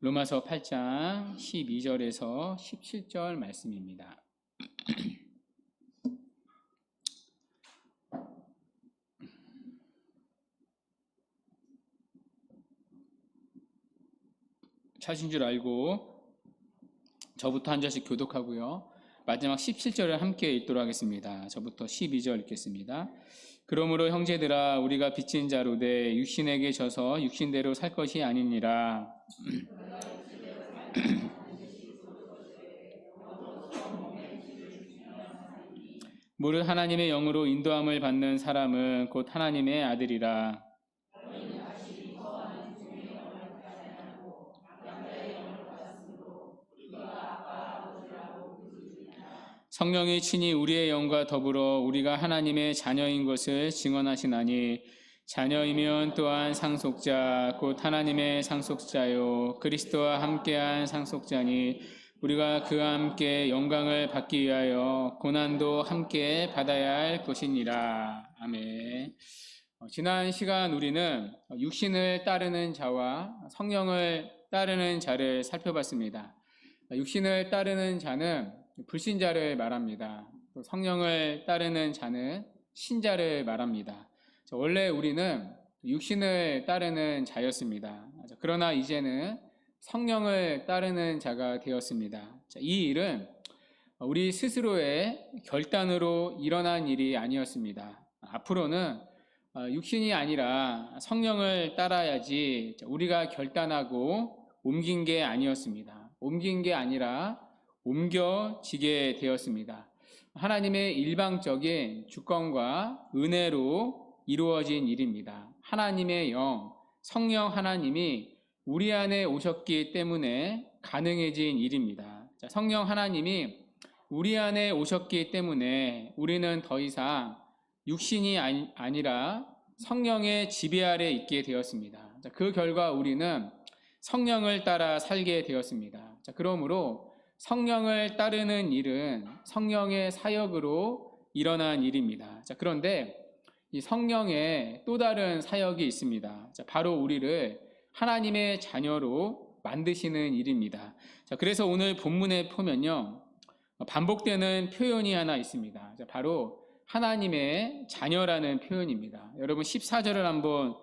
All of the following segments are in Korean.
로마서 8장 12절에서 17절 말씀입니다. 찾은 줄 알고 저부터 한 절씩 교독하고요. 마지막 17절을 함께 읽도록 하겠습니다. 저부터 12절 읽겠습니다. 그러므로 형제들아 우리가 빚진 자로되 육신에게 져서 육신대로 살 것이 아니니라. 무릇 하나님의 영으로 인도함을 받는 사람은 곧 하나님의 아들이라. 성령이 친히 우리의 영과 더불어 우리가 하나님의 자녀인 것을 증언하시나니 자녀이면 또한 상속자 곧 하나님의 상속자요 그리스도와 함께한 상속자니 우리가 그와 함께 영광을 받기 위하여 고난도 함께 받아야 할 것이니라. 아멘. 지난 시간 우리는 육신을 따르는 자와 성령을 따르는 자를 살펴봤습니다. 육신을 따르는 자는 불신자를 말합니다. 또 성령을 따르는 자는 신자를 말합니다. 원래 우리는 육신을 따르는 자였습니다. 그러나 이제는 성령을 따르는 자가 되었습니다. 이 일은 우리 스스로의 결단으로 일어난 일이 아니었습니다. 앞으로는 육신이 아니라 성령을 따라야지 우리가 결단하고 옮긴 게 아니었습니다. 옮긴 게 아니라 옮겨지게 되었습니다. 하나님의 일방적인 주권과 은혜로 이루어진 일입니다. 하나님의 영, 성령 하나님이 우리 안에 오셨기 때문에 가능해진 일입니다. 성령 하나님이 우리 안에 오셨기 때문에 우리는 더 이상 육신이 아니라 성령의 지배 아래 있게 되었습니다. 그 결과 우리는 성령을 따라 살게 되었습니다. 그러므로 성령을 따르는 일은 성령의 사역으로 일어난 일입니다. 그런데 이 성령의 또 다른 사역이 있습니다. 바로 우리를 하나님의 자녀로 만드시는 일입니다. 그래서 오늘 본문에 보면요, 반복되는 표현이 하나 있습니다. 바로 하나님의 자녀라는 표현입니다. 여러분 14절을 한번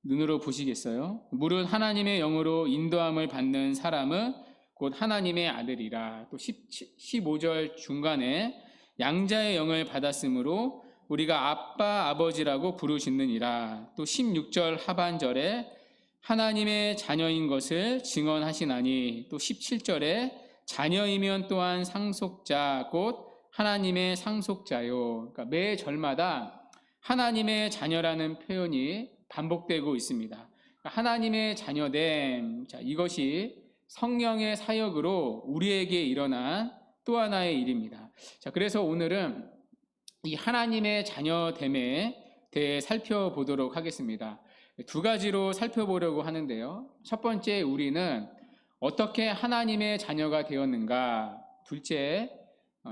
눈으로 보시겠어요? 무릇 하나님의 영으로 인도함을 받는 사람은 곧 하나님의 아들이라. 또 15절 중간에 양자의 영을 받았으므로 우리가 아빠 아버지라고 부르시느니라. 또 16절 하반절에 하나님의 자녀인 것을 증언하시나니. 또 17절에 자녀이면 또한 상속자 곧 하나님의 상속자요. 그러니까 매 절마다 하나님의 자녀라는 표현이 반복되고 있습니다. 하나님의 자녀됨, 이것이 성령의 사역으로 우리에게 일어난 또 하나의 일입니다. 그래서 오늘은 이 하나님의 자녀됨에 대해 살펴보도록 하겠습니다. 두 가지로 살펴보려고 하는데요. 첫 번째, 우리는 어떻게 하나님의 자녀가 되었는가? 둘째,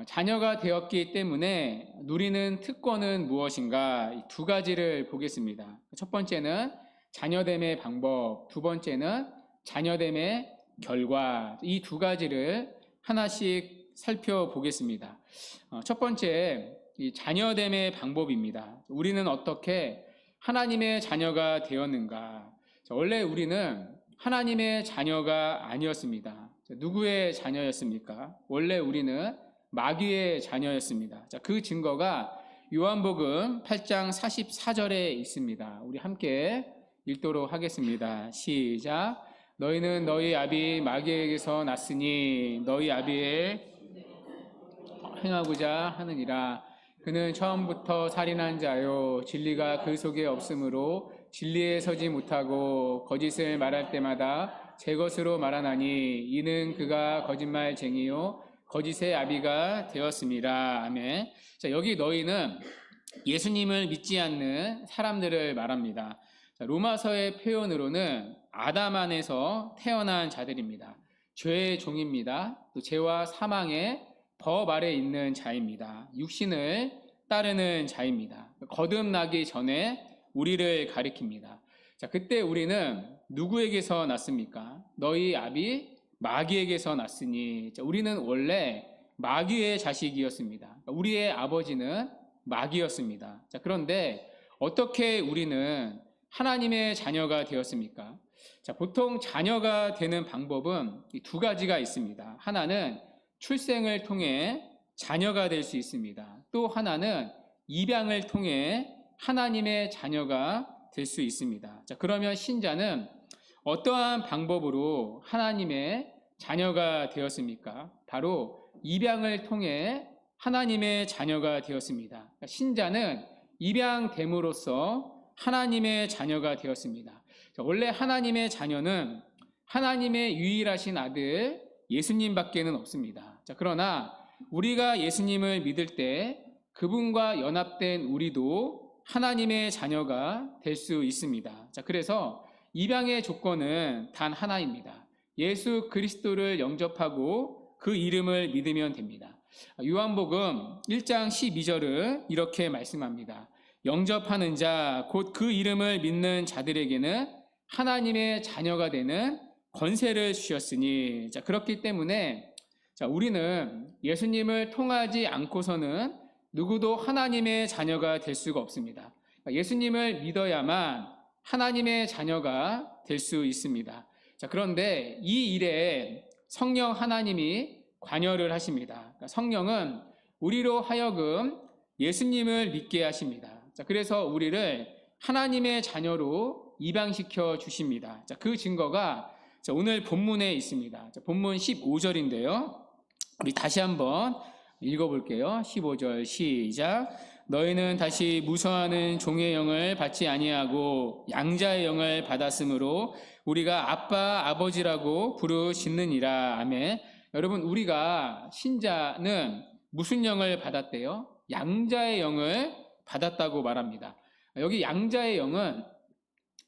자녀가 되었기 때문에 누리는 특권은 무엇인가? 이 두 가지를 보겠습니다. 첫 번째는 자녀됨의 방법, 두 번째는 자녀됨의 결과, 이 두 가지를 하나씩 살펴보겠습니다. 첫 번째, 이 자녀됨의 방법입니다. 우리는 어떻게 하나님의 자녀가 되었는가? 원래 우리는 하나님의 자녀가 아니었습니다. 누구의 자녀였습니까? 원래 우리는 마귀의 자녀였습니다. 그 증거가 요한복음 8장 44절에 있습니다. 우리 함께 읽도록 하겠습니다. 시작. 너희는 너희 아비 마귀에게서 났으니 너희 아비의 행하고자 하느니라. 그는 처음부터 살인한 자요 진리가 그 속에 없으므로 진리에 서지 못하고 거짓을 말할 때마다 제 것으로 말하나니 이는 그가 거짓말쟁이요 거짓의 아비가 되었습니다. 아멘. 여기 너희는 예수님을 믿지 않는 사람들을 말합니다. 로마서의 표현으로는 아담 안에서 태어난 자들입니다. 죄의 종입니다. 또 죄와 사망의 법 아래 있는 자입니다. 육신을 따르는 자입니다. 거듭나기 전에 우리를 가리킵니다. 자, 그때 우리는 누구에게서 났습니까? 너희 아비 마귀에게서 났으니. 자, 우리는 원래 마귀의 자식이었습니다. 그러니까 우리의 아버지는 마귀였습니다. 자, 그런데 어떻게 우리는 하나님의 자녀가 되었습니까? 자, 보통 자녀가 되는 방법은 두 가지가 있습니다. 하나는 출생을 통해 자녀가 될 수 있습니다. 또 하나는 입양을 통해 하나님의 자녀가 될 수 있습니다. 자, 그러면 신자는 어떠한 방법으로 하나님의 자녀가 되었습니까? 바로 입양을 통해 하나님의 자녀가 되었습니다. 그러니까 신자는 입양됨으로써 하나님의 자녀가 되었습니다. 자, 원래 하나님의 자녀는 하나님의 유일하신 아들 예수님밖에는 없습니다. 자, 그러나 우리가 예수님을 믿을 때 그분과 연합된 우리도 하나님의 자녀가 될 수 있습니다. 자, 그래서 입양의 조건은 단 하나입니다. 예수 그리스도를 영접하고 그 이름을 믿으면 됩니다. 요한복음 1장 12절은 이렇게 말씀합니다. 영접하는 자, 곧 그 이름을 믿는 자들에게는 하나님의 자녀가 되는 권세를 주셨으니. 자, 그렇기 때문에 자, 우리는 예수님을 통하지 않고서는 누구도 하나님의 자녀가 될 수가 없습니다. 예수님을 믿어야만 하나님의 자녀가 될 수 있습니다. 자, 그런데 이 일에 성령 하나님이 관여를 하십니다. 그러니까 성령은 우리로 하여금 예수님을 믿게 하십니다. 자, 그래서 우리를 하나님의 자녀로 입양시켜 주십니다. 자, 그 증거가 오늘 본문에 있습니다. 자, 본문 15절인데요. 우리 다시 한번 읽어볼게요. 15절 시작. 너희는 다시 무서워하는 종의 영을 받지 아니하고 양자의 영을 받았으므로 우리가 아빠 아버지라고 부르짖느니라. 아멘. 여러분, 우리가 신자는 무슨 영을 받았대요? 양자의 영을 받았다고 말합니다. 여기 양자의 영은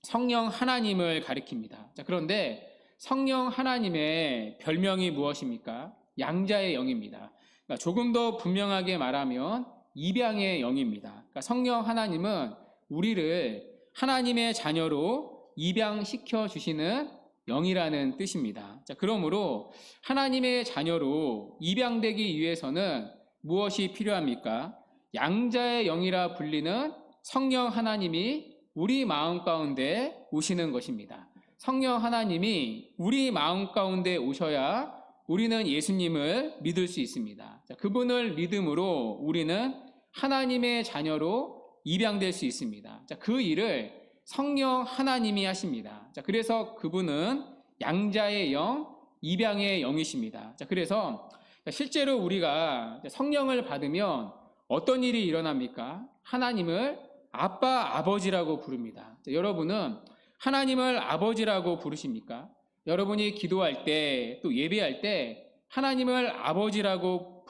성령 하나님을 가리킵니다. 자, 그런데 성령 하나님의 별명이 무엇입니까? 양자의 영입니다. 그러니까 조금 더 분명하게 말하면 입양의 영입니다. 그러니까 성령 하나님은 우리를 하나님의 자녀로 입양시켜 주시는 영이라는 뜻입니다. 자, 그러므로 하나님의 자녀로 입양되기 위해서는 무엇이 필요합니까? 양자의 영이라 불리는 성령 하나님이 우리 마음 가운데 오시는 것입니다. 성령 하나님이 우리 마음 가운데 오셔야 우리는 예수님을 믿을 수 있습니다. 자, 그분을 믿음으로 우리는 하나님의 자녀로 입양될 수 있습니다. 자, 그 일을 성령 하나님이 하십니다. 자, 그래서 그분은 양자의 영, 입양의 영이십니다. 자, 그래서 실제로 우리가 성령을 받으면 어떤 일이 일어납니까? 하나님을 아빠, 아버지라고 부릅니다. 자, 여러분은 하나님을 아버지라고 부르십니까? 여러분이 기도할 때, 또 예배할 때 하나님을 아버지라고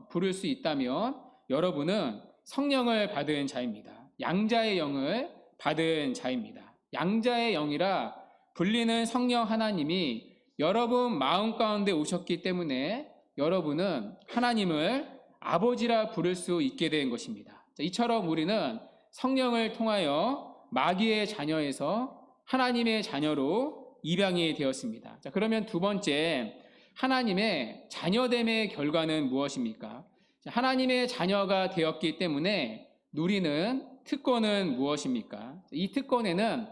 부를 수 있다면 여러분은 성령을 받은 자입니다. 양자의 영을 받은 자입니다. 양자의 영이라 불리는 성령 하나님이 여러분 마음 가운데 오셨기 때문에 여러분은 하나님을 아버지라 부를 수 있게 된 것입니다. 이처럼 우리는 성령을 통하여 마귀의 자녀에서 하나님의 자녀로 입양이 되었습니다. 자, 그러면 두 번째, 하나님의 자녀됨의 결과는 무엇입니까? 자, 하나님의 자녀가 되었기 때문에 누리는 특권은 무엇입니까? 이 특권에는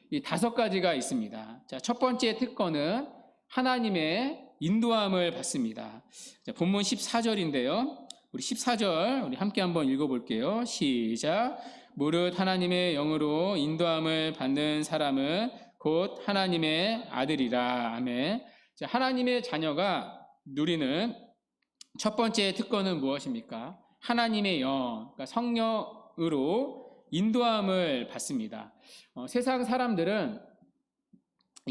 이 5가지가 있습니다. 자, 첫 번째 특권은 하나님의 인도함을 받습니다. 자, 본문 14절인데요. 우리 14절 우리 함께 한번 읽어볼게요. 시작. 무릇 하나님의 영으로 인도함을 받는 사람은 곧 하나님의 아들이라. 아멘. 자, 하나님의 자녀가 누리는 첫 번째 특권은 무엇입니까? 하나님의 영, 그러니까 성령으로 인도함을 받습니다. 세상 사람들은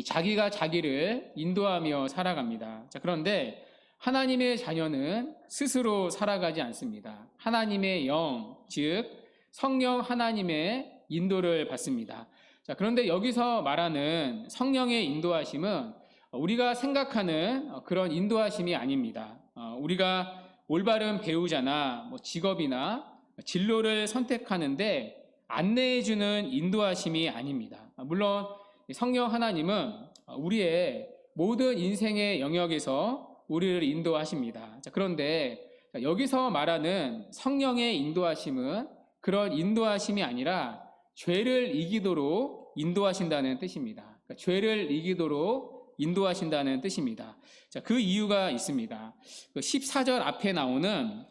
자기가 자기를 인도하며 살아갑니다. 자, 그런데 하나님의 자녀는 스스로 살아가지 않습니다. 하나님의 영, 즉 성령 하나님의 인도를 받습니다. 자, 그런데 여기서 말하는 성령의 인도하심은 우리가 생각하는 그런 인도하심이 아닙니다. 우리가 올바른 배우자나 직업이나 진로를 선택하는데 안내해주는 인도하심이 아닙니다. 물론 성령 하나님은 우리의 모든 인생의 영역에서 우리를 인도하십니다. 그런데 여기서 말하는 성령의 인도하심은 그런 인도하심이 아니라 죄를 이기도록 인도하신다는 뜻입니다. 죄를 이기도록 인도하신다는 뜻입니다. 그 이유가 있습니다. 14절 앞에 나오는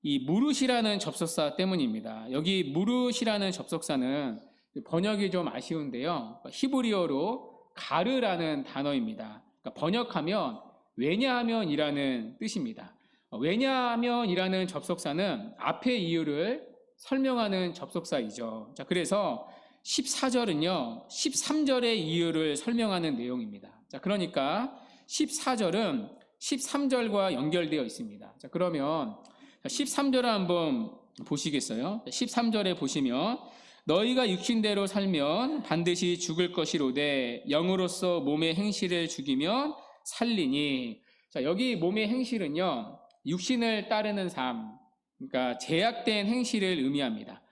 이 무릇이라는 접속사 때문입니다. 여기 무릇이라는 접속사는 번역이 좀 아쉬운데요. 히브리어로 가르라는 단어입니다. 번역하면 왜냐하면이라는 뜻입니다. 왜냐하면이라는 접속사는 앞의 이유를 설명하는 접속사이죠. 그래서 14절은요, 13절의 이유를 설명하는 내용입니다. 그러니까 14절은 13절과 연결되어 있습니다. 그러면 13절을 한번 보시겠어요? 13절에 보시면 너희가 육신대로 살면 반드시 죽을 것이로되 영으로서 몸의 행실을 죽이면 살리니. 여기 몸의 행실은요, 육신을 따르는 삶, 그러니까 제약된 행실을 의미합니다.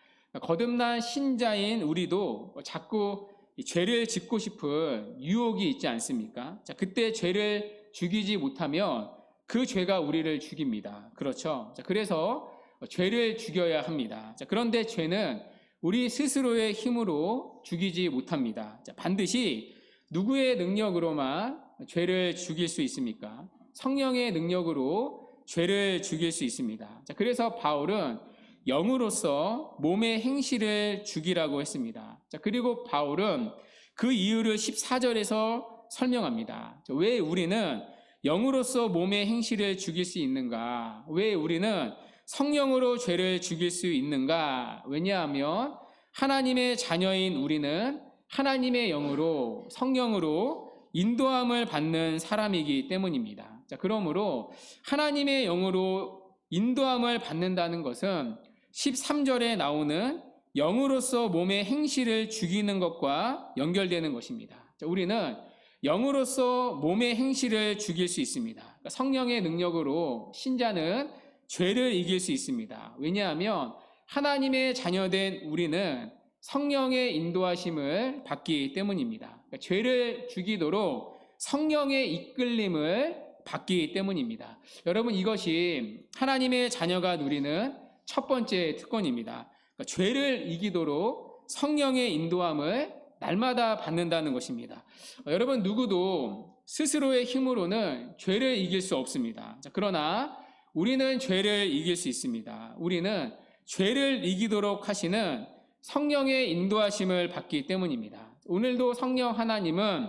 거듭난 신자인 우리도 자꾸 죄를 짓고 싶은 유혹이 있지 않습니까? 그때 죄를 죽이지 못하면 그 죄가 우리를 죽입니다. 그렇죠? 그래서 죄를 죽여야 합니다. 그런데 죄는 우리 스스로의 힘으로 죽이지 못합니다. 반드시 누구의 능력으로만 죄를 죽일 수 있습니까? 성령의 능력으로 죄를 죽일 수 있습니다. 그래서 바울은 영으로서 몸의 행실을 죽이라고 했습니다. 그리고 바울은 그 이유를 14절에서 설명합니다. 왜 우리는 영으로서 몸의 행실을 죽일 수 있는가? 왜 우리는 성령으로 죄를 죽일 수 있는가? 왜냐하면 하나님의 자녀인 우리는 하나님의 영으로, 성령으로 인도함을 받는 사람이기 때문입니다. 그러므로 하나님의 영으로 인도함을 받는다는 것은 13절에 나오는 영으로서 몸의 행실을 죽이는 것과 연결되는 것입니다. 우리는 영으로서 몸의 행실을 죽일 수 있습니다. 성령의 능력으로 신자는 죄를 이길 수 있습니다. 왜냐하면 하나님의 자녀된 우리는 성령의 인도하심을 받기 때문입니다. 죄를 죽이도록 성령의 이끌림을 받기 때문입니다. 여러분, 이것이 하나님의 자녀가 누리는 첫 번째 특권입니다. 죄를 이기도록 성령의 인도함을 날마다 받는다는 것입니다. 여러분, 누구도 스스로의 힘으로는 죄를 이길 수 없습니다. 그러나 우리는 죄를 이길 수 있습니다. 우리는 죄를 이기도록 하시는 성령의 인도하심을 받기 때문입니다. 오늘도 성령 하나님은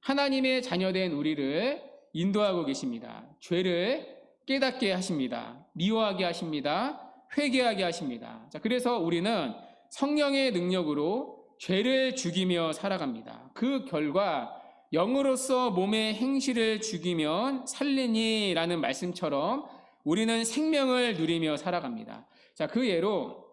하나님의 자녀된 우리를 인도하고 계십니다. 죄를 깨닫게 하십니다. 미워하게 하십니다. 회개하게 하십니다. 그래서 우리는 성령의 능력으로 죄를 죽이며 살아갑니다. 그 결과 영으로서 몸의 행실을 죽이면 살리니 라는 말씀처럼 우리는 생명을 누리며 살아갑니다. 그 예로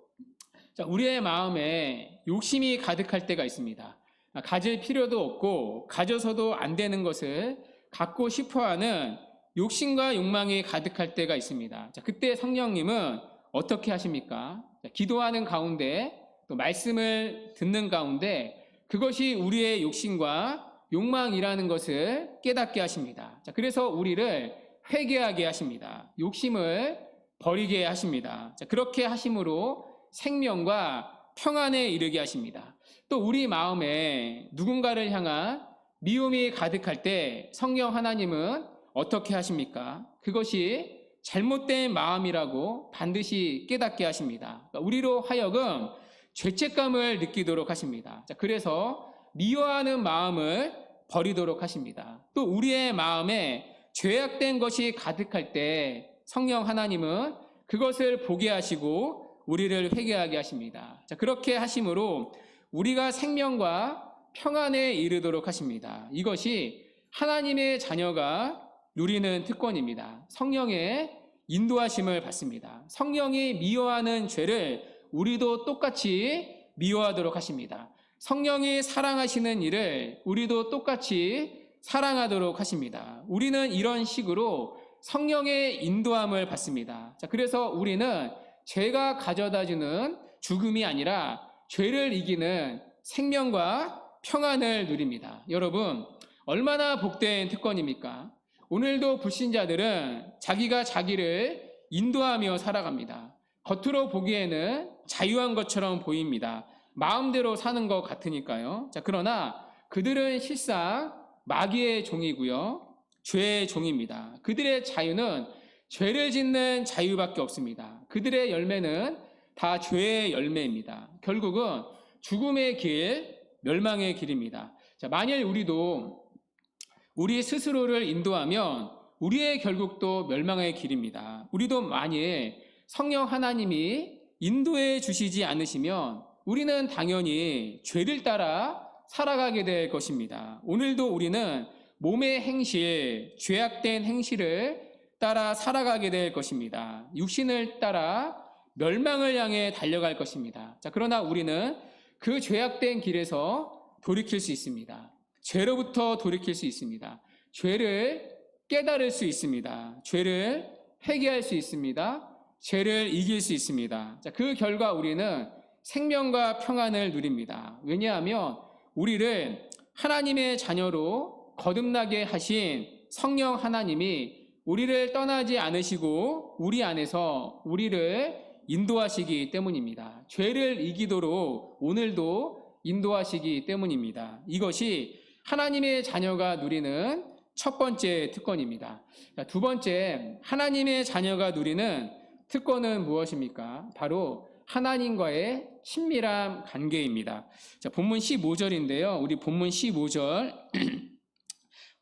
우리의 마음에 욕심이 가득할 때가 있습니다. 가질 필요도 없고 가져서도 안 되는 것을 갖고 싶어하는 욕심과 욕망이 가득할 때가 있습니다. 그때 성령님은 어떻게 하십니까? 기도하는 가운데 또 말씀을 듣는 가운데 그것이 우리의 욕심과 욕망이라는 것을 깨닫게 하십니다. 그래서 우리를 회개하게 하십니다. 욕심을 버리게 하십니다. 그렇게 하심으로 생명과 평안에 이르게 하십니다. 또 우리 마음에 누군가를 향한 미움이 가득할 때 성령 하나님은 어떻게 하십니까? 그것이 잘못된 마음이라고 반드시 깨닫게 하십니다. 우리로 하여금 죄책감을 느끼도록 하십니다. 그래서 미워하는 마음을 버리도록 하십니다. 또 우리의 마음에 죄악된 것이 가득할 때 성령 하나님은 그것을 보게 하시고 우리를 회개하게 하십니다. 그렇게 하심으로 우리가 생명과 평안에 이르도록 하십니다. 이것이 하나님의 자녀가 누리는 특권입니다. 성령의 인도하심을 받습니다. 성령이 미워하는 죄를 우리도 똑같이 미워하도록 하십니다. 성령이 사랑하시는 일을 우리도 똑같이 사랑하도록 하십니다. 우리는 이런 식으로 성령의 인도함을 받습니다. 그래서 우리는 죄가 가져다주는 죽음이 아니라 죄를 이기는 생명과 평안을 누립니다. 여러분, 얼마나 복된 특권입니까? 오늘도 불신자들은 자기가 자기를 인도하며 살아갑니다. 겉으로 보기에는 자유한 것처럼 보입니다. 마음대로 사는 것 같으니까요. 자, 그러나 그들은 실상 마귀의 종이고요. 죄의 종입니다. 그들의 자유는 죄를 짓는 자유밖에 없습니다. 그들의 열매는 다 죄의 열매입니다. 결국은 죽음의 길, 멸망의 길입니다. 자, 만일 우리도 우리 스스로를 인도하면 우리의 결국도 멸망의 길입니다. 우리도 만일 성령 하나님이 인도해 주시지 않으시면 우리는 당연히 죄를 따라 살아가게 될 것입니다. 오늘도 우리는 몸의 행실, 죄악된 행실을 따라 살아가게 될 것입니다. 육신을 따라 멸망을 향해 달려갈 것입니다. 자, 그러나 우리는 그 죄악된 길에서 돌이킬 수 있습니다. 죄로부터 돌이킬 수 있습니다. 죄를 깨달을 수 있습니다. 죄를 회개할 수 있습니다. 죄를 이길 수 있습니다. 자, 그 결과 우리는 생명과 평안을 누립니다. 왜냐하면 우리를 하나님의 자녀로 거듭나게 하신 성령 하나님이 우리를 떠나지 않으시고 우리 안에서 우리를 인도하시기 때문입니다. 죄를 이기도록 오늘도 인도하시기 때문입니다. 이것이 하나님의 자녀가 누리는 첫 번째 특권입니다. 두 번째, 하나님의 자녀가 누리는 특권은 무엇입니까? 바로 하나님과의 친밀한 관계입니다. 자, 본문 15절인데요. 우리 본문 15절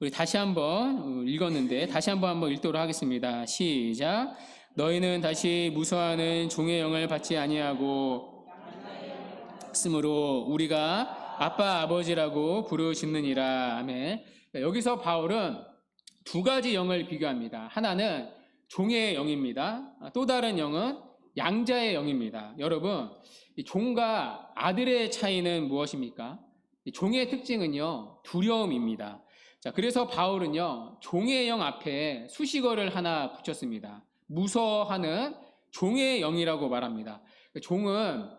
우리 다시 한번 읽었는데 다시 한번 읽도록 하겠습니다. 시작. 너희는 다시 무서워하는 종의 영을 받지 아니하고 있으므로 우리가 아빠 아버지라고 부르짖느니라. 아멘. 여기서 바울은 두 가지 영을 비교합니다. 하나는 종의 영입니다. 또 다른 영은 양자의 영입니다. 여러분, 이 종과 아들의 차이는 무엇입니까? 이 종의 특징은요, 두려움입니다. 자, 그래서 바울은요, 종의 영 앞에 수식어를 하나 붙였습니다. 무서워하는 종의 영이라고 말합니다. 종은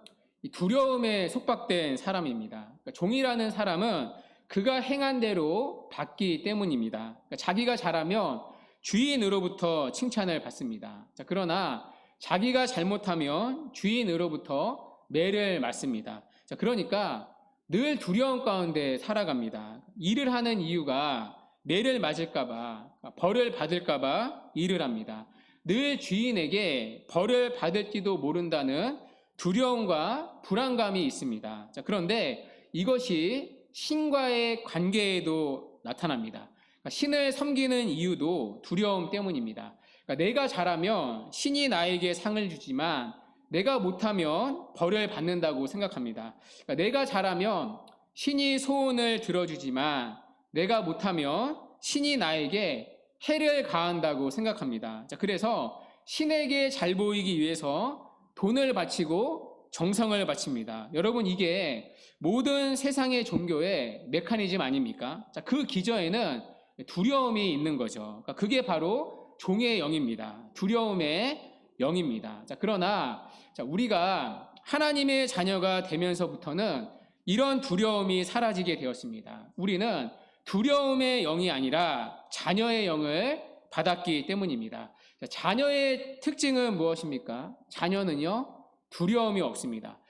두려움에 속박된 사람입니다. 종이라는 사람은 그가 행한 대로 받기 때문입니다. 자기가 잘하면 주인으로부터 칭찬을 받습니다. 자, 그러나 자기가 잘못하면 주인으로부터 매를 맞습니다. 자, 그러니까 늘 두려움 가운데 살아갑니다. 일을 하는 이유가 매를 맞을까봐, 벌을 받을까봐 일을 합니다. 늘 주인에게 벌을 받을지도 모른다는 두려움과 불안감이 있습니다. 자, 그런데 이것이 신과의 관계에도 나타납니다. 신을 섬기는 이유도 두려움 때문입니다. 내가 잘하면 신이 나에게 상을 주지만 내가 못하면 벌을 받는다고 생각합니다. 내가 잘하면 신이 소원을 들어주지만 내가 못하면 신이 나에게 해를 가한다고 생각합니다. 자, 그래서 신에게 잘 보이기 위해서 돈을 바치고 정성을 바칩니다. 여러분, 이게 모든 세상의 종교의 메커니즘 아닙니까? 자, 그 기저에는 두려움이 있는 거죠. 그러니까 그게 바로 종의 영입니다. 두려움의 영입니다. 자, 그러나 우리가 하나님의 자녀가 되면서부터는 이런 두려움이 사라지게 되었습니다. 우리는 두려움의 영이 아니라 자녀의 영을 받았기 때문입니다. 자, 자녀의 특징은 무엇입니까? 자녀는요, 두려움이 없습니다.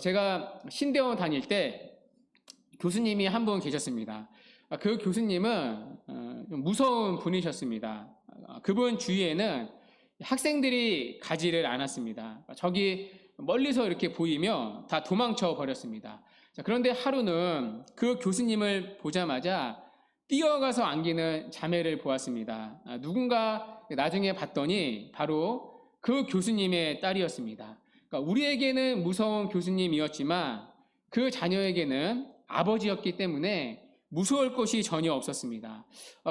제가 신대원 다닐 때 교수님이 한 분 계셨습니다. 그 교수님은 좀 무서운 분이셨습니다. 그분 주위에는 학생들이 가지를 않았습니다. 저기 멀리서 이렇게 보이면 다 도망쳐 버렸습니다. 그런데 하루는 그 교수님을 보자마자 뛰어가서 안기는 자매를 보았습니다. 누군가 나중에 봤더니 바로 그 교수님의 딸이었습니다. 그러니까 우리에게는 무서운 교수님이었지만 그 자녀에게는 아버지였기 때문에 무서울 것이 전혀 없었습니다.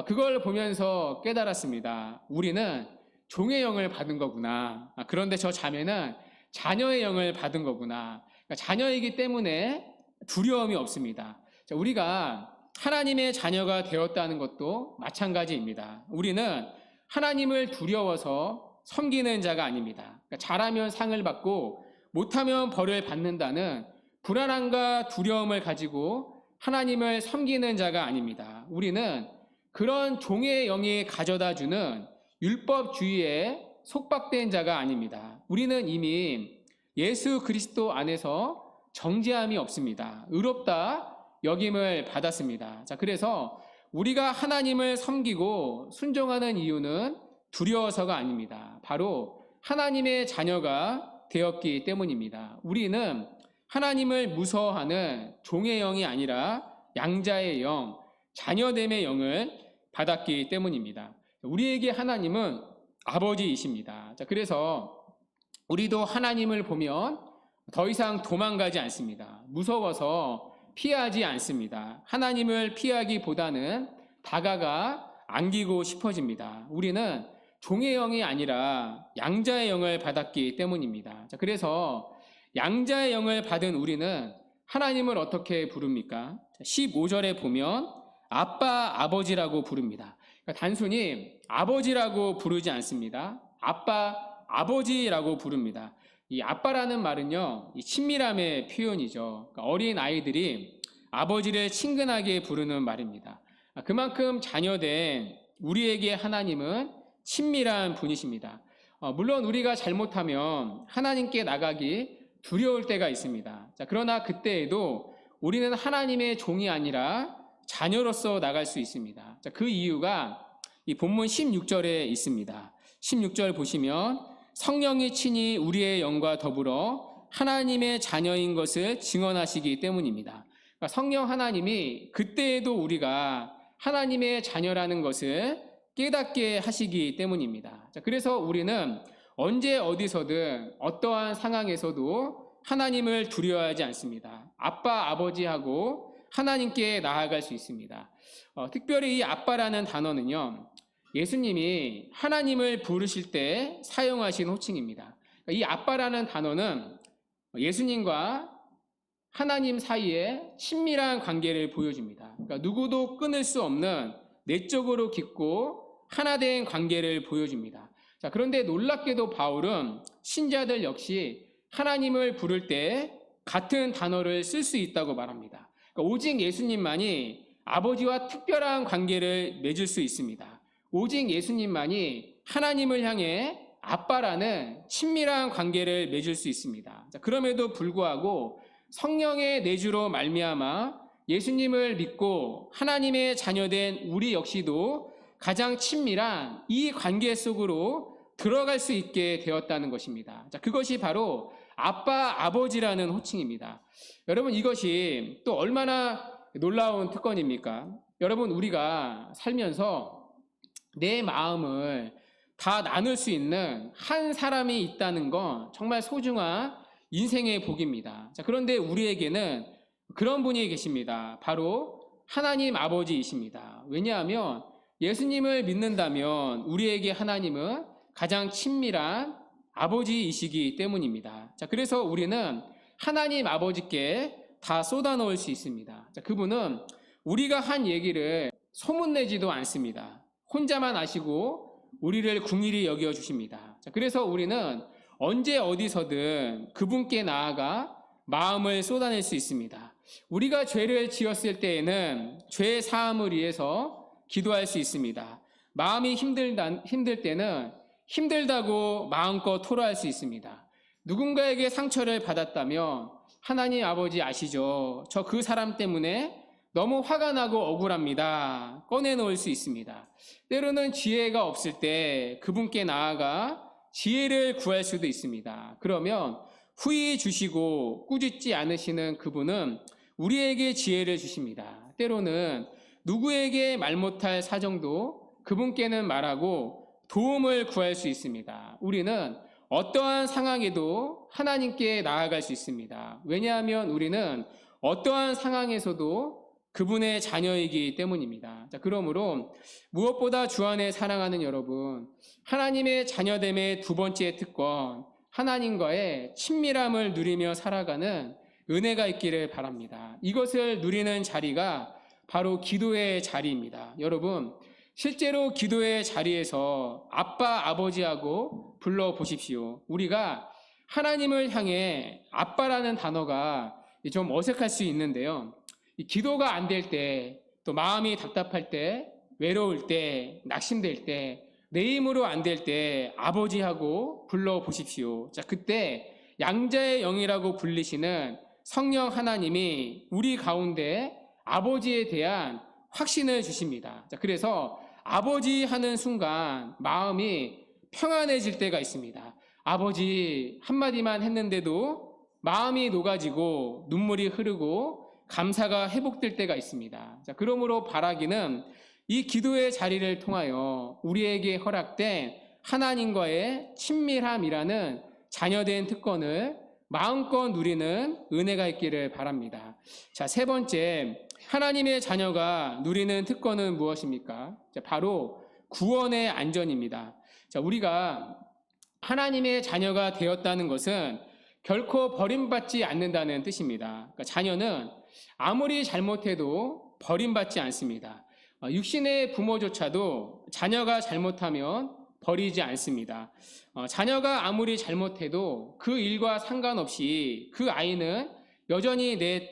그걸 보면서 깨달았습니다. 우리는 종의 영을 받은 거구나. 그런데 저 자매는 자녀의 영을 받은 거구나. 그러니까 자녀이기 때문에 두려움이 없습니다. 우리가 하나님의 자녀가 되었다는 것도 마찬가지입니다. 우리는 하나님을 두려워서 섬기는 자가 아닙니다. 그러니까 잘하면 상을 받고 못하면 벌을 받는다는 불안함과 두려움을 가지고 하나님을 섬기는 자가 아닙니다. 우리는 그런 종의 영이 가져다주는 율법주의에 속박된 자가 아닙니다. 우리는 이미 예수 그리스도 안에서 정죄함이 없습니다. 의롭다 여김을 받았습니다. 자, 그래서 우리가 하나님을 섬기고 순종하는 이유는 두려워서가 아닙니다. 바로 하나님의 자녀가 되었기 때문입니다. 우리는 하나님을 무서워하는 종의 영이 아니라 양자의 영, 자녀됨의 영을 받았기 때문입니다. 우리에게 하나님은 아버지이십니다. 자, 그래서 우리도 하나님을 보면 더 이상 도망가지 않습니다. 무서워서 피하지 않습니다. 하나님을 피하기보다는 다가가 안기고 싶어집니다. 우리는 종의 영이 아니라 양자의 영을 받았기 때문입니다. 자, 그래서 양자의 영을 받은 우리는 하나님을 어떻게 부릅니까? 15절에 보면 아빠, 아버지라고 부릅니다. 그러니까 단순히 아버지라고 부르지 않습니다. 아빠, 아버지라고 부릅니다. 이 아빠라는 말은요, 이 친밀함의 표현이죠. 그러니까 어린 아이들이 아버지를 친근하게 부르는 말입니다. 그만큼 자녀된 우리에게 하나님은 친밀한 분이십니다. 물론 우리가 잘못하면 하나님께 나가기 두려울 때가 있습니다. 자, 그러나 그때에도 우리는 하나님의 종이 아니라 자녀로서 나갈 수 있습니다. 자, 그 이유가 이 본문 16절에 있습니다. 16절 보시면 성령이 친히 우리의 영과 더불어 하나님의 자녀인 것을 증언하시기 때문입니다. 그러니까 성령 하나님이 그때에도 우리가 하나님의 자녀라는 것을 깨닫게 하시기 때문입니다. 자, 그래서 우리는 언제 어디서든 어떠한 상황에서도 하나님을 두려워하지 않습니다. 아빠, 아버지하고 하나님께 나아갈 수 있습니다. 특별히 이 아빠라는 단어는요, 예수님이 하나님을 부르실 때 사용하신 호칭입니다. 이 아빠라는 단어는 예수님과 하나님 사이에 친밀한 관계를 보여줍니다. 그러니까 누구도 끊을 수 없는 내적으로 깊고 하나된 관계를 보여줍니다. 자, 그런데 놀랍게도 바울은 신자들 역시 하나님을 부를 때 같은 단어를 쓸 수 있다고 말합니다. 그러니까 오직 예수님만이 아버지와 특별한 관계를 맺을 수 있습니다. 오직 예수님만이 하나님을 향해 아빠라는 친밀한 관계를 맺을 수 있습니다. 자, 그럼에도 불구하고 성령의 내주로 말미암아 예수님을 믿고 하나님의 자녀된 우리 역시도 가장 친밀한 이 관계 속으로 들어갈 수 있게 되었다는 것입니다. 자, 그것이 바로 아빠, 아버지라는 호칭입니다. 여러분, 이것이 또 얼마나 놀라운 특권입니까? 여러분, 우리가 살면서 내 마음을 다 나눌 수 있는 한 사람이 있다는 건 정말 소중한 인생의 복입니다. 자, 그런데 우리에게는 그런 분이 계십니다. 바로 하나님 아버지이십니다. 왜냐하면 예수님을 믿는다면 우리에게 하나님은 가장 친밀한 아버지이시기 때문입니다. 자, 그래서 우리는 하나님 아버지께 다 쏟아놓을 수 있습니다. 자, 그분은 우리가 한 얘기를 소문내지도 않습니다. 혼자만 아시고 우리를 긍휼히 여겨 주십니다. 자, 그래서 우리는 언제 어디서든 그분께 나아가 마음을 쏟아낼 수 있습니다. 우리가 죄를 지었을 때에는 죄 사함을 위해서 기도할 수 있습니다. 마음이 힘들 때는 힘들다고 마음껏 토로할 수 있습니다. 누군가에게 상처를 받았다면 하나님 아버지 아시죠? 저 그 사람 때문에 너무 화가 나고 억울합니다. 꺼내놓을 수 있습니다. 때로는 지혜가 없을 때 그분께 나아가 지혜를 구할 수도 있습니다. 그러면 후히 주시고 꾸짖지 않으시는 그분은 우리에게 지혜를 주십니다. 때로는 누구에게 말 못할 사정도 그분께는 말하고 도움을 구할 수 있습니다. 우리는 어떠한 상황에도 하나님께 나아갈 수 있습니다. 왜냐하면 우리는 어떠한 상황에서도 그분의 자녀이기 때문입니다. 자, 그러므로 무엇보다 주 안에 사랑하는 여러분, 하나님의 자녀됨의 두 번째 특권, 하나님과의 친밀함을 누리며 살아가는 은혜가 있기를 바랍니다. 이것을 누리는 자리가 바로 기도의 자리입니다. 여러분, 실제로 기도의 자리에서 아빠, 아버지하고 불러보십시오. 우리가 하나님을 향해 아빠라는 단어가 좀 어색할 수 있는데요. 이 기도가 안 될 때, 또 마음이 답답할 때, 외로울 때, 낙심될 때, 내 힘으로 안 될 때 아버지하고 불러보십시오. 자, 그때 양자의 영이라고 불리시는 성령 하나님이 우리 가운데 아버지에 대한 확신을 주십니다. 자, 그래서 아버지 하는 순간 마음이 평안해질 때가 있습니다. 아버지 한마디만 했는데도 마음이 녹아지고 눈물이 흐르고 감사가 회복될 때가 있습니다. 자, 그러므로 바라기는 이 기도의 자리를 통하여 우리에게 허락된 하나님과의 친밀함이라는 자녀된 특권을 마음껏 누리는 은혜가 있기를 바랍니다. 자, 세 번째, 하나님의 자녀가 누리는 특권은 무엇입니까? 자, 바로 구원의 안전입니다. 자, 우리가 하나님의 자녀가 되었다는 것은 결코 버림받지 않는다는 뜻입니다. 그러니까 자녀는 아무리 잘못해도 버림받지 않습니다. 육신의 부모조차도 자녀가 잘못하면 버리지 않습니다. 자녀가 아무리 잘못해도 그 일과 상관없이 그 아이는 여전히 내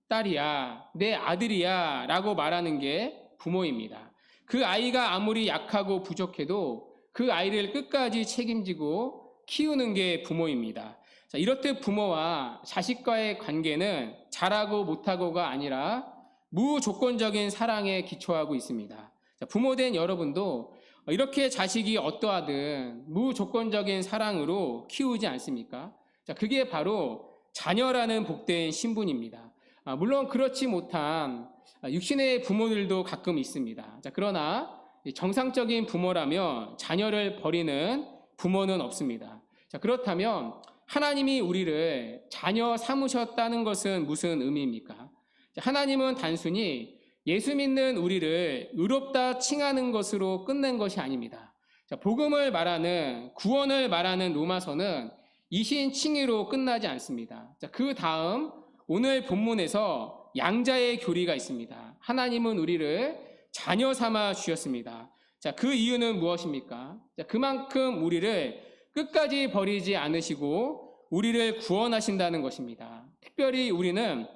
딸이야, 내 아들이야 라고 말하는 게 부모입니다. 그 아이가 아무리 약하고 부족해도 그 아이를 끝까지 책임지고 키우는 게 부모입니다. 자, 이렇듯 부모와 자식과의 관계는 잘하고 못하고가 아니라 무조건적인 사랑에 기초하고 있습니다. 자, 부모된 여러분도 이렇게 자식이 어떠하든 무조건적인 사랑으로 키우지 않습니까? 자, 그게 바로 자녀라는 복된 신분입니다. 물론 그렇지 못한 육신의 부모들도 가끔 있습니다. 자, 그러나 정상적인 부모라면 자녀를 버리는 부모는 없습니다. 자, 그렇다면 하나님이 우리를 자녀 삼으셨다는 것은 무슨 의미입니까? 하나님은 단순히 예수 믿는 우리를 의롭다 칭하는 것으로 끝낸 것이 아닙니다. 자, 복음을 말하는, 구원을 말하는 로마서는 이신 칭의로 끝나지 않습니다. 자, 그 다음 오늘 본문에서 양자의 교리가 있습니다. 하나님은 우리를 자녀 삼아 주셨습니다. 자, 그 이유는 무엇입니까? 자, 그만큼 우리를 끝까지 버리지 않으시고 우리를 구원하신다는 것입니다. 특별히 우리는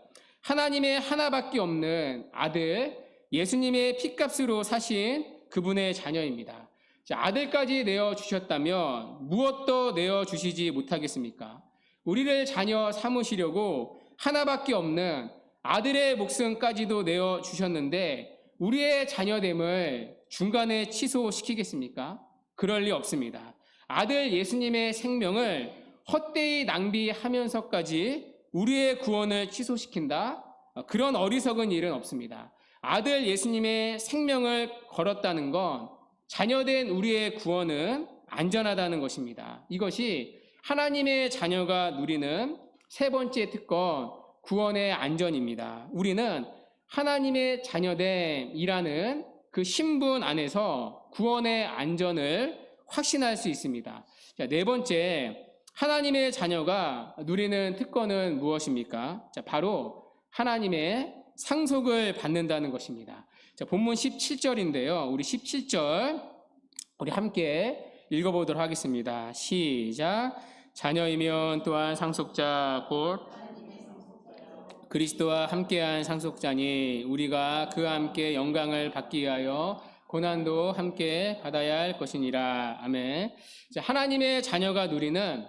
하나님의 하나밖에 없는 아들 예수님의 피값으로 사신 그분의 자녀입니다. 자, 아들까지 내어주셨다면 무엇도 내어주시지 못하겠습니까? 우리를 자녀 삼으시려고 하나밖에 없는 아들의 목숨까지도 내어주셨는데 우리의 자녀됨을 중간에 취소시키겠습니까? 그럴 리 없습니다. 아들 예수님의 생명을 헛되이 낭비하면서까지 우리의 구원을 취소시킨다? 그런 어리석은 일은 없습니다. 아들 예수님의 생명을 걸었다는 건 자녀된 우리의 구원은 안전하다는 것입니다. 이것이 하나님의 자녀가 누리는 세 번째 특권, 구원의 안전입니다. 우리는 하나님의 자녀됨이라는 그 신분 안에서 구원의 안전을 확신할 수 있습니다. 자, 네 번째, 하나님의 자녀가 누리는 특권은 무엇입니까? 자, 바로 하나님의 상속을 받는다는 것입니다. 자, 본문 17절인데요. 우리 17절 우리 함께 읽어보도록 하겠습니다. 시작. 자녀이면 또한 상속자 곧 그리스도와 함께한 상속자니 우리가 그와 함께 영광을 받기 위하여 고난도 함께 받아야 할 것이니라. 아멘. 자, 하나님의 자녀가 누리는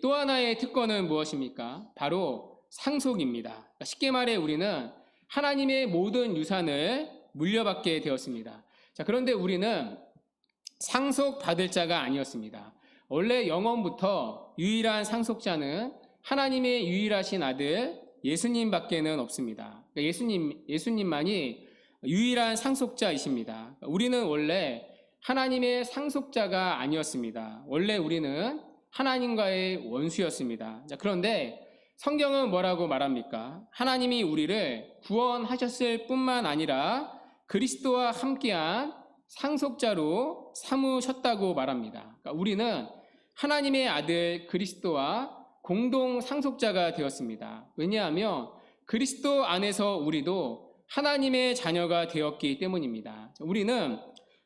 또 하나의 특권은 무엇입니까? 바로 상속입니다. 그러니까 쉽게 말해 우리는 하나님의 모든 유산을 물려받게 되었습니다. 자, 그런데 우리는 상속받을 자가 아니었습니다. 원래 영원부터 유일한 상속자는 하나님의 유일하신 아들 예수님밖에는 없습니다. 그러니까 예수님만이 유일한 상속자이십니다. 우리는 원래 하나님의 상속자가 아니었습니다. 원래 우리는 하나님과의 원수였습니다. 자, 그런데 성경은 뭐라고 말합니까? 하나님이 우리를 구원하셨을 뿐만 아니라 그리스도와 함께한 상속자로 삼으셨다고 말합니다. 그러니까 우리는 하나님의 아들 그리스도와 공동 상속자가 되었습니다. 왜냐하면 그리스도 안에서 우리도 하나님의 자녀가 되었기 때문입니다.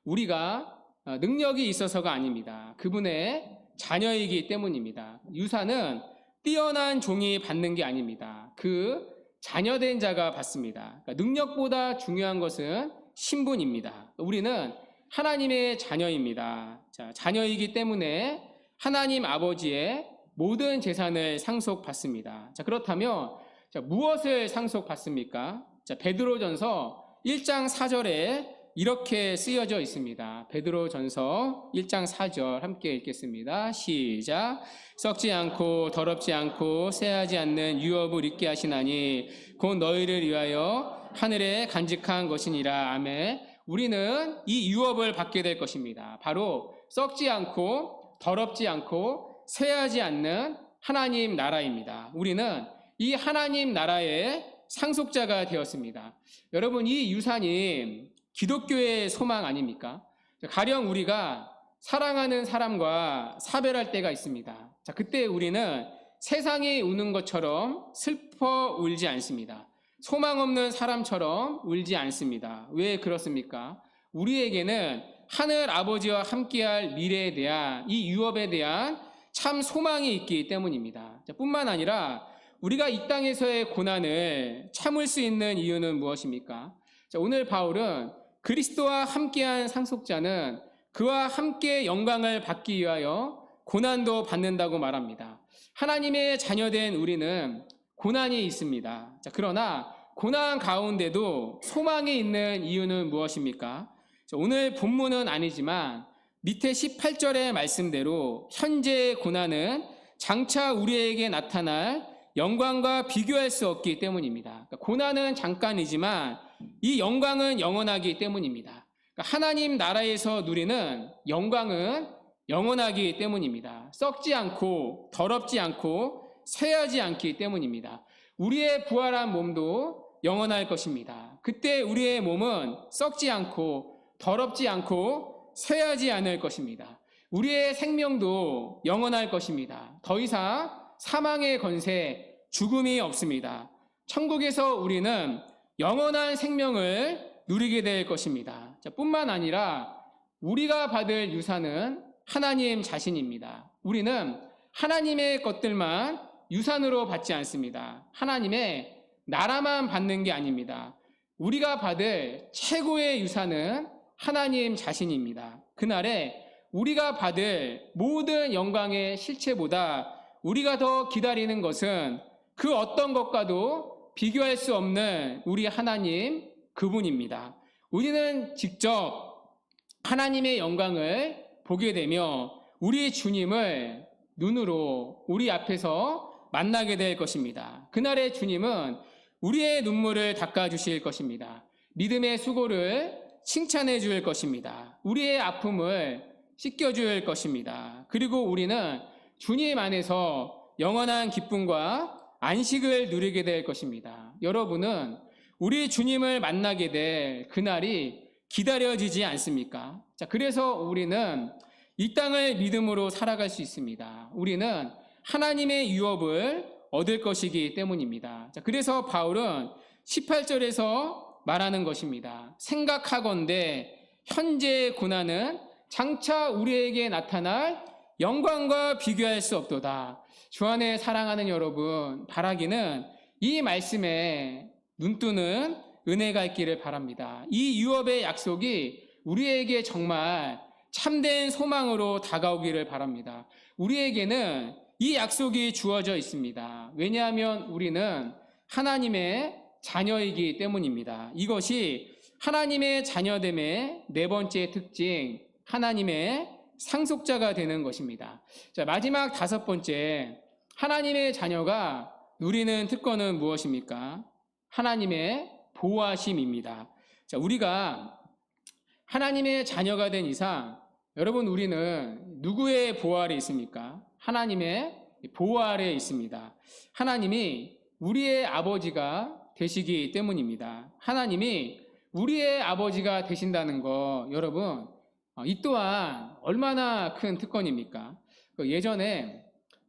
우리가 능력이 있어서가 아닙니다. 그분의 자녀이기 때문입니다. 유산은 뛰어난 종이 받는 게 아닙니다. 그 자녀된 자가 받습니다. 그러니까 능력보다 중요한 것은 신분입니다. 우리는 하나님의 자녀입니다. 자, 자녀이기 때문에 하나님 아버지의 모든 재산을 상속받습니다. 자, 그렇다면 자, 무엇을 상속받습니까? 자, 베드로전서 1장 4절에 이렇게 쓰여져 있습니다. 베드로전서 1장 4절 함께 읽겠습니다. 시작. 썩지 않고 더럽지 않고 쇠하지 않는 유업을 있게 하시나니 곧 너희를 위하여 하늘에 간직한 것이니라. 아멘. 우리는 이 유업을 받게 될 것입니다. 바로 썩지 않고 더럽지 않고 쇠하지 않는 하나님 나라입니다. 우리는 이 하나님 나라의 상속자가 되었습니다. 여러분, 이 유산이 기독교의 소망 아닙니까? 가령 우리가 사랑하는 사람과 사별할 때가 있습니다. 자, 그때 우리는 세상이 우는 것처럼 슬퍼 울지 않습니다. 소망 없는 사람처럼 울지 않습니다. 왜 그렇습니까? 우리에게는 하늘 아버지와 함께할 미래에 대한 이 유업에 대한 참 소망이 있기 때문입니다. 자, 뿐만 아니라 우리가 이 땅에서의 고난을 참을 수 있는 이유는 무엇입니까? 자, 오늘 바울은 그리스도와 함께한 상속자는 그와 함께 영광을 받기 위하여 고난도 받는다고 말합니다. 하나님의 자녀된 우리는 고난이 있습니다. 자, 그러나 고난 가운데도 소망이 있는 이유는 무엇입니까? 자, 오늘 본문은 아니지만 밑에 18절의 말씀대로 현재의 고난은 장차 우리에게 나타날 영광과 비교할 수 없기 때문입니다. 그러니까 고난은 잠깐이지만 이 영광은 영원하기 때문입니다. 그러니까 하나님 나라에서 누리는 영광은 영원하기 때문입니다. 썩지 않고 더럽지 않고 쇠하지 않기 때문입니다. 우리의 부활한 몸도 영원할 것입니다. 그때 우리의 몸은 썩지 않고 더럽지 않고 쇠하지 않을 것입니다. 우리의 생명도 영원할 것입니다. 더 이상 사망의 권세, 죽음이 없습니다. 천국에서 우리는 영원한 생명을 누리게 될 것입니다. 자, 뿐만 아니라 우리가 받을 유산은 하나님 자신입니다. 우리는 하나님의 것들만 유산으로 받지 않습니다. 하나님의 나라만 받는 게 아닙니다. 우리가 받을 최고의 유산은 하나님 자신입니다. 그날에 우리가 받을 모든 영광의 실체보다 우리가 더 기다리는 것은 그 어떤 것과도 비교할 수 없는 우리 하나님 그분입니다. 우리는 직접 하나님의 영광을 보게 되며 우리 주님을 눈으로 우리 앞에서 만나게 될 것입니다. 그날의 주님은 우리의 눈물을 닦아주실 것입니다. 믿음의 수고를 칭찬해 줄 것입니다. 우리의 아픔을 씻겨줄 것입니다. 그리고 우리는 주님 안에서 영원한 기쁨과 안식을 누리게 될 것입니다. 여러분은 우리 주님을 만나게 될 그날이 기다려지지 않습니까? 자, 그래서 우리는 이 땅을 믿음으로 살아갈 수 있습니다. 우리는 하나님의 유업을 얻을 것이기 때문입니다. 자, 그래서 바울은 18절에서 말하는 것입니다. 생각하건대 현재의 고난은 장차 우리에게 나타날 영광과 비교할 수 없도다. 주 안에 사랑하는 여러분, 바라기는 이 말씀에 눈뜨는 은혜가 있기를 바랍니다. 이 유업의 약속이 우리에게 정말 참된 소망으로 다가오기를 바랍니다. 우리에게는 이 약속이 주어져 있습니다. 왜냐하면 우리는 하나님의 자녀이기 때문입니다. 이것이 하나님의 자녀됨의 네 번째 특징, 하나님의 상속자가 되는 것입니다. 자, 마지막 다섯 번째, 하나님의 자녀가 누리는 특권은 무엇입니까? 하나님의 보호하심입니다. 자, 우리가 하나님의 자녀가 된 이상, 여러분, 우리는 누구의 보호 아래 있습니까? 하나님의 보호 아래 있습니다. 하나님이 우리의 아버지가 되시기 때문입니다. 하나님이 우리의 아버지가 되신다는 거, 여러분, 이 또한 얼마나 큰 특권입니까? 예전에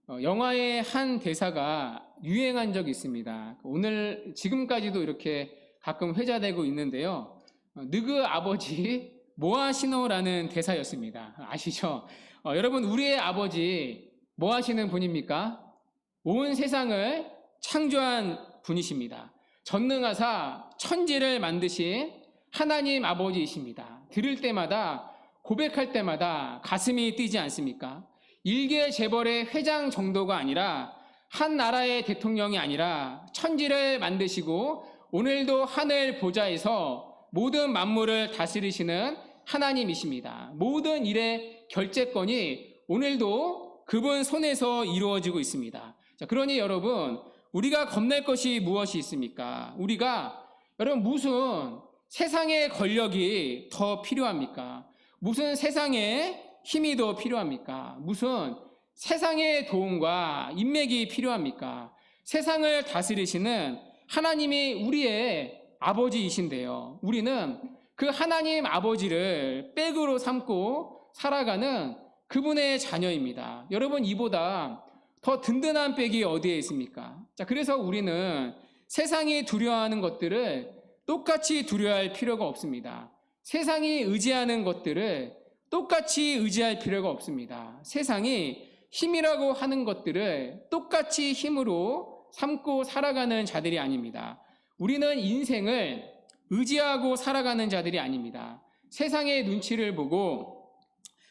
영화의 한 대사가 유행한 적이 있습니다. 오늘 지금까지도 이렇게 가끔 회자되고 있는데요. 느그 아버지 뭐하시노라는 대사였습니다. 아시죠? 여러분, 우리의 아버지 뭐 하시는 분입니까? 온 세상을 창조한 분이십니다. 전능하사 천지를 만드신 하나님 아버지이십니다. 들을 때마다, 고백할 때마다 가슴이 뛰지 않습니까? 일개 재벌의 회장 정도가 아니라, 한 나라의 대통령이 아니라 천지를 만드시고 오늘도 하늘 보좌에서 모든 만물을 다스리시는 하나님이십니다. 모든 일의 결재권이 오늘도 그분 손에서 이루어지고 있습니다. 자, 그러니 여러분, 우리가 겁낼 것이 무엇이 있습니까? 여러분, 무슨 세상의 권력이 더 필요합니까? 무슨 세상의 힘이 더 필요합니까? 무슨 세상의 도움과 인맥이 필요합니까? 세상을 다스리시는 하나님이 우리의 아버지이신데요. 우리는 그 하나님 아버지를 백으로 삼고 살아가는 그분의 자녀입니다. 여러분, 이보다 더 든든한 백이 어디에 있습니까? 자, 그래서 우리는 세상이 두려워하는 것들을 똑같이 두려워할 필요가 없습니다. 세상이 의지하는 것들을 똑같이 의지할 필요가 없습니다. 세상이 힘이라고 하는 것들을 똑같이 힘으로 삼고 살아가는 자들이 아닙니다. 우리는 인생을 의지하고 살아가는 자들이 아닙니다. 세상의 눈치를 보고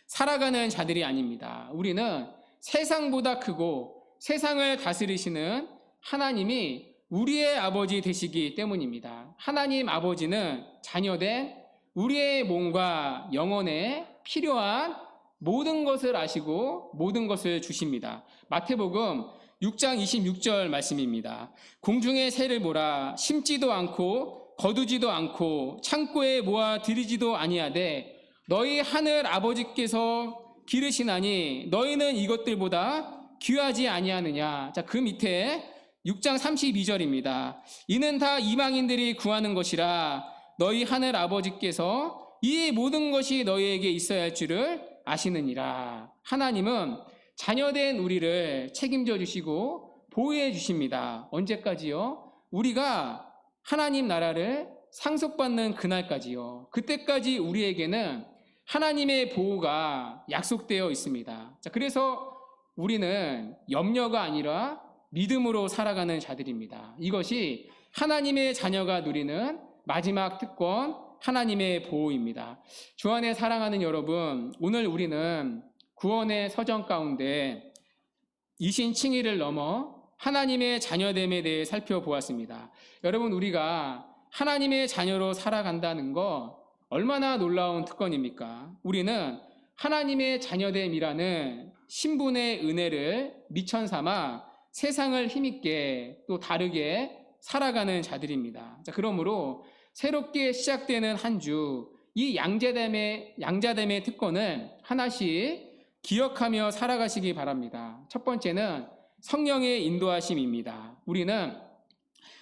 살아가는 자들이 아닙니다. 우리는 세상보다 크고 세상을 다스리시는 하나님이 우리의 아버지 되시기 때문입니다. 하나님 아버지는 자녀된 우리의 몸과 영혼에 필요한 모든 것을 아시고 모든 것을 주십니다. 마태복음 6장 26절 말씀입니다. 공중의 새를 보라. 심지도 않고 거두지도 않고 창고에 모아 들이지도 아니하되 너희 하늘 아버지께서 기르시나니 너희는 이것들보다 귀하지 아니하느냐. 자, 그 밑에 6장 32절입니다. 이는 다 이방인들이 구하는 것이라 너희 하늘 아버지께서 이 모든 것이 너희에게 있어야 할 줄을 아시느니라. 하나님은 자녀된 우리를 책임져 주시고 보호해 주십니다. 언제까지요? 우리가 하나님 나라를 상속받는 그날까지요. 그때까지 우리에게는 하나님의 보호가 약속되어 있습니다. 자, 그래서 우리는 염려가 아니라 믿음으로 살아가는 자들입니다. 이것이 하나님의 자녀가 누리는 마지막 특권, 하나님의 보호입니다. 주 안에 사랑하는 여러분, 오늘 우리는 구원의 서정 가운데 이신칭의를 넘어 하나님의 자녀됨에 대해 살펴보았습니다. 여러분, 우리가 하나님의 자녀로 살아간다는 거 얼마나 놀라운 특권입니까? 우리는 하나님의 자녀됨이라는 신분의 은혜를 미천 삼아 세상을 힘있게 또 다르게 살아가는 자들입니다. 자, 그러므로 새롭게 시작되는 한 주, 이 양자됨의 특권을 하나씩 기억하며 살아가시기 바랍니다. 첫 번째는 성령의 인도하심입니다. 우리는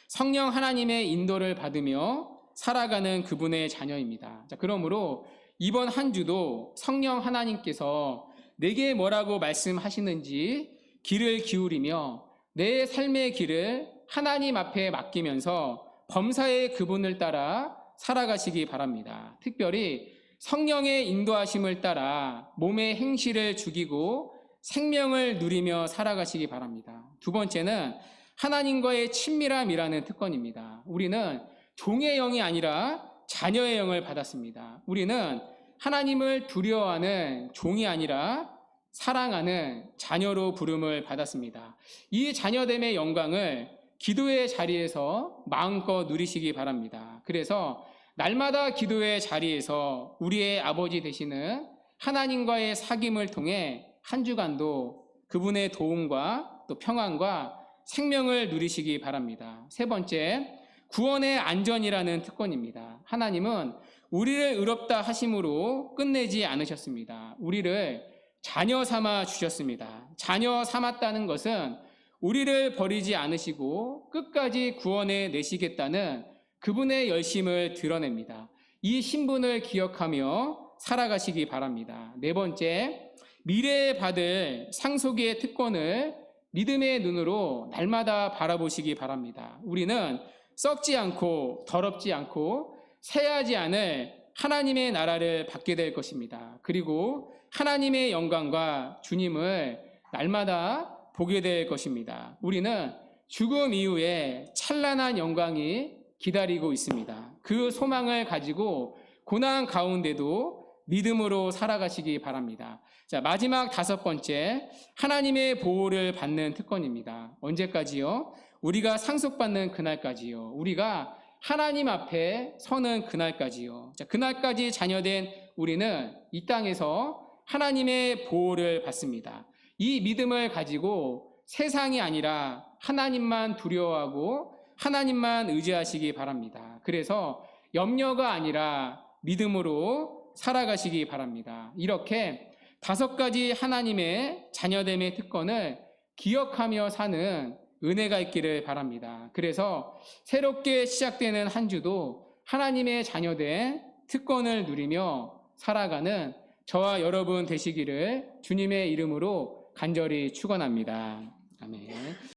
성령 하나님의 인도를 받으며 살아가는 그분의 자녀입니다. 자, 그러므로 이번 한 주도 성령 하나님께서 내게 뭐라고 말씀하시는지 귀를 기울이며 내 삶의 길을 하나님 앞에 맡기면서 범사의 그분을 따라 살아가시기 바랍니다. 특별히 성령의 인도하심을 따라 몸의 행실을 죽이고 생명을 누리며 살아가시기 바랍니다. 두 번째는 하나님과의 친밀함이라는 특권입니다. 우리는 종의 영이 아니라 자녀의 영을 받았습니다. 우리는 하나님을 두려워하는 종이 아니라 사랑하는 자녀로 부름을 받았습니다. 이 자녀됨의 영광을 기도의 자리에서 마음껏 누리시기 바랍니다. 그래서 날마다 기도의 자리에서 우리의 아버지 되시는 하나님과의 사귐을 통해 한 주간도 그분의 도움과 또 평안과 생명을 누리시기 바랍니다. 세 번째, 구원의 안전이라는 특권입니다. 하나님은 우리를 의롭다 하심으로 끝내지 않으셨습니다. 우리를 자녀 삼아 주셨습니다. 자녀 삼았다는 것은 우리를 버리지 않으시고 끝까지 구원해 내시겠다는 그분의 열심을 드러냅니다. 이 신분을 기억하며 살아가시기 바랍니다. 네 번째, 미래에 받을 상속의 특권을 믿음의 눈으로 날마다 바라보시기 바랍니다. 우리는 썩지 않고 더럽지 않고 새하지 않을 하나님의 나라를 받게 될 것입니다. 그리고 하나님의 영광과 주님을 날마다 보게 될 것입니다. 우리는 죽음 이후에 찬란한 영광이 기다리고 있습니다. 그 소망을 가지고 고난 가운데도 믿음으로 살아가시기 바랍니다. 자, 마지막 5번째, 하나님의 보호를 받는 특권입니다. 언제까지요? 우리가 상속받는 그날까지요. 우리가 하나님 앞에 서는 그날까지요. 자, 그날까지 자녀된 우리는 이 땅에서 하나님의 보호를 받습니다. 이 믿음을 가지고 세상이 아니라 하나님만 두려워하고 하나님만 의지하시기 바랍니다. 그래서 염려가 아니라 믿음으로 살아가시기 바랍니다. 이렇게 5가지 하나님의 자녀됨의 특권을 기억하며 사는 은혜가 있기를 바랍니다. 그래서 새롭게 시작되는 한 주도 하나님의 자녀된 특권을 누리며 살아가는 저와 여러분 되시기를 주님의 이름으로 간절히 축원합니다. 아멘.